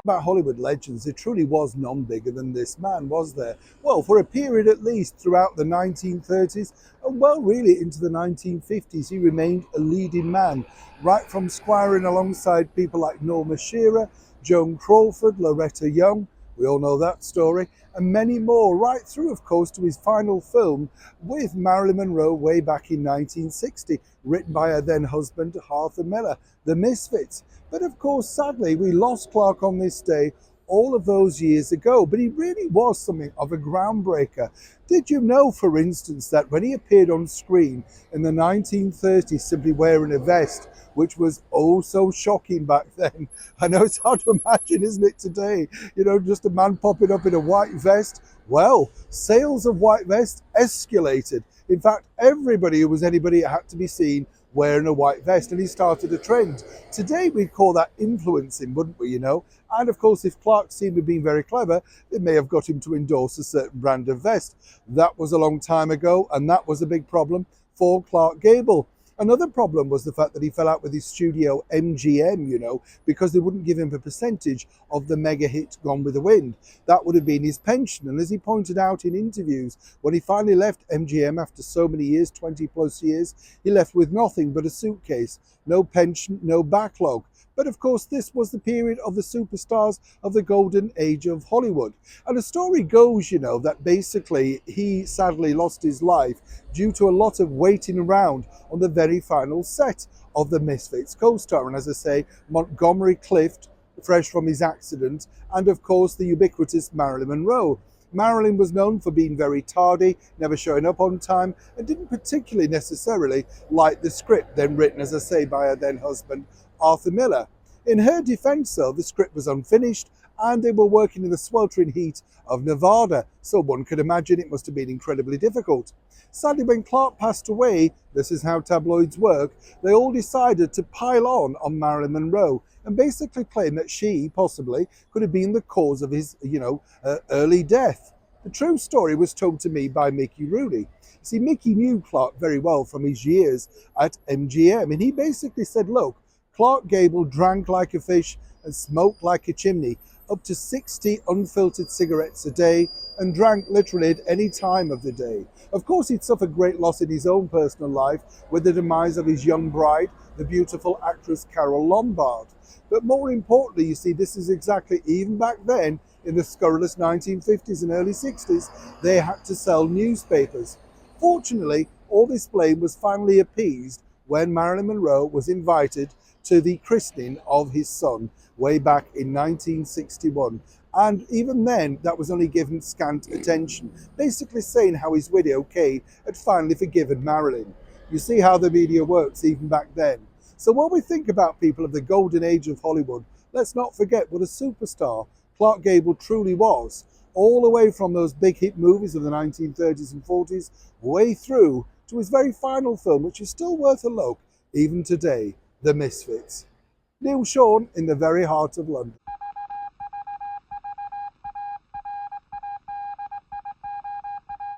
About Hollywood legends, there truly was none bigger than this man, was there? Well, for a period at least throughout the 1930s, and well, really into the 1950s, he remained a leading man, right from squiring alongside people like Norma Shearer, Joan Crawford, Loretta Young, we all know that story, and many more, right through, of course, to his final film with Marilyn Monroe way back in 1960, written by her then husband, Arthur Miller, The Misfits. But of course, sadly, we lost Clark on this day all of those years ago, but he really was something of a groundbreaker. Did you know, for instance, that when he appeared on screen in the 1930s simply wearing a vest, which was oh so shocking back then? I know it's hard to imagine, isn't it, today? You know, just a man popping up in a white vest. Well, sales of white vests escalated. In fact, everybody who was anybody had to be seen wearing a white vest, and he started a trend. Today we'd call that influencing, wouldn't we, you know? And of course, if Clark seemed to be very clever, it may have got him to endorse a certain brand of vest. That was a long time ago, and that was a big problem for Clark Gable. Another problem was the fact that he fell out with his studio MGM, you know, because they wouldn't give him a percentage of the mega hit Gone with the Wind. That would have been his pension. And as he pointed out in interviews, when he finally left MGM after so many years, 20 plus years, he left with nothing but a suitcase, no pension, no backlog. But of course, this was the period of the superstars of the golden age of Hollywood. And the story goes, you know, that basically he sadly lost his life due to a lot of waiting around on the very final set of The Misfits co-star. And as I say, Montgomery Clift, fresh from his accident, and of course the ubiquitous Marilyn Monroe. Marilyn was known for being very tardy, never showing up on time, and didn't particularly necessarily like the script then written, as I say, by her then husband, Arthur Miller. In her defense, though, the script was unfinished and they were working in the sweltering heat of Nevada, so one could imagine it must have been incredibly difficult. Sadly, when Clark passed away, this is how tabloids work, they all decided to pile on Marilyn Monroe and basically claim that she, possibly, could have been the cause of his, early death. The true story was told to me by Mickey Rooney. See, Mickey knew Clark very well from his years at MGM, and he basically said, look, Clark Gable drank like a fish and smoked like a chimney, up to 60 unfiltered cigarettes a day, and drank literally at any time of the day. Of course, he'd suffered great loss in his own personal life with the demise of his young bride, the beautiful actress Carole Lombard. But more importantly, you see, this is exactly, even back then, in the scurrilous 1950s and early 60s, they had to sell newspapers. Fortunately, all this blame was finally appeased when Marilyn Monroe was invited to the christening of his son way back in 1961. And even then, that was only given scant attention, basically saying how his widow, Kay, had finally forgiven Marilyn. You see how the media works even back then. So when we think about people of the golden age of Hollywood, let's not forget what a superstar Clark Gable truly was, all the way from those big hit movies of the 1930s and 40s, way through to his very final film, which is still worth a look even today, The Misfits. Neil Sean in the very heart of London.